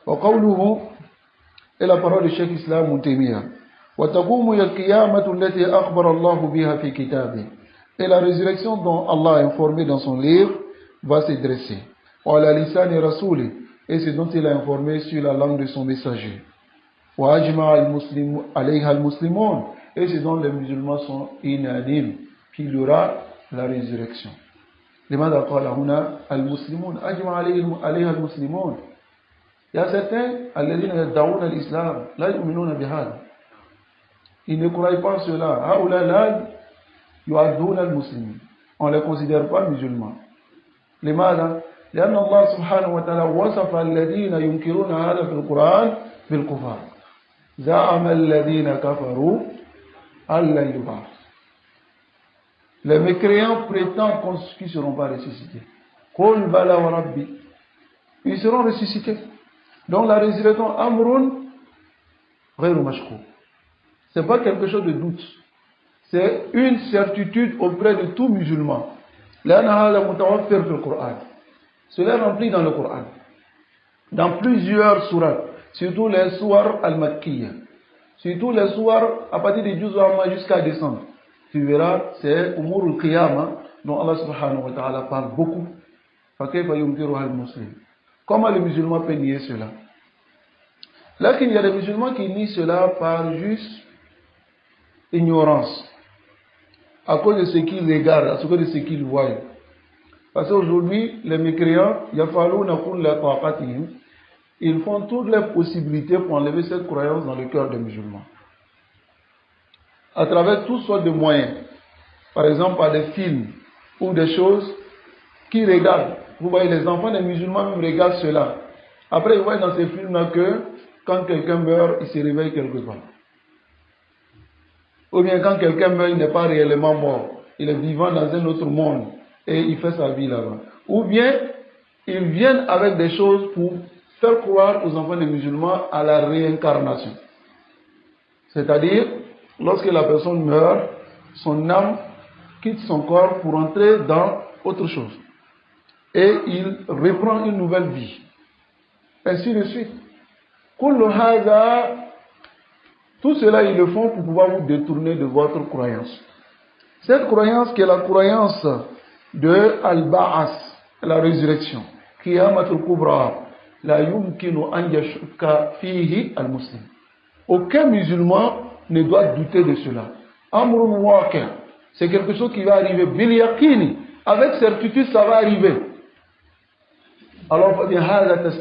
وقوله إلى parole du Cheikh Islam Taymiyyah وتقوم القيامة التي أخبر الله بها في كتابه. Et la résurrection dont Allah a informé dans son livre va se dresser. وعلى لسان رسوله, et c'est dont il a informé sur la langue de son messager. وأجمع المسلم عليها المسلمون, et c'est dont les musulmans sont unanimes qu'il y aura la résurrection. لماذا قال هنا المسلمون أجمع عليها المسلمون؟ Il y a certains الذين يدعون الإسلام لا يؤمنون بهذا. Ils ne croient pas cela. هؤلاء لا يعدون المسلمين. On ne les considère pas musulmans. لماذا؟ لأن الله سبحانه وتعالى وصف الذين ينكرون هذا في القرآن بالكفار. زعم الذين كفروا أن لن يبعثوا. Les mécréants prétendent qu'ils ne seront pas ressuscités. قل بلى وربي. Ils seront ressuscités. Donc la résurrection amrun غير مشكوك. Ce n'est pas quelque chose de doute. C'est une certitude auprès de tout musulman. لأن هذا متوفر في القرآن. Cela est rempli dans le Coran. Dans plusieurs sourates. Surtout les sourates al-Makkiyya. Surtout les sourates à partir de Juz Amma jusqu'à décembre. Tu verras, c'est Umur al-Qiyamah dont Allah subhanahu wa ta'ala parle beaucoup. فَكَيْفَ يُنْكِرُهَا الْمُسْلِمُ. Comment les musulmans peuvent nier cela? Là, il y a des musulmans qui nient cela par juste ignorance. À cause de ce qu'ils regardent, à cause de ce qu'ils voient. Parce qu'aujourd'hui, les mécréants, ils font toutes les possibilités pour enlever cette croyance dans le cœur des musulmans. À travers toutes sortes de moyens. Par exemple, par des films ou des choses qu'ils regardent. Vous voyez, les enfants des musulmans même regardent cela. Après, ils voient dans ces films-là que quand quelqu'un meurt, il se réveille quelque part. Ou bien quand quelqu'un meurt, il n'est pas réellement mort. Il est vivant dans un autre monde et il fait sa vie là-bas. Ou bien, ils viennent avec des choses pour faire croire aux enfants des musulmans à la réincarnation. C'est-à-dire, lorsque la personne meurt, son âme quitte son corps pour entrer dans autre chose. Et il reprend une nouvelle vie. Ainsi de suite. Tout cela, ils le font pour pouvoir vous détourner de votre croyance. Cette croyance qui est la croyance de Al-Ba'as, la résurrection, Qiyamatul Kubra, la yumkinu an yashukka fihi al-muslim. Aucun musulman ne doit douter de cela. Amrun waqi', c'est quelque chose qui va arriver. Bil yaqini, avec certitude, ça va arriver. Alors,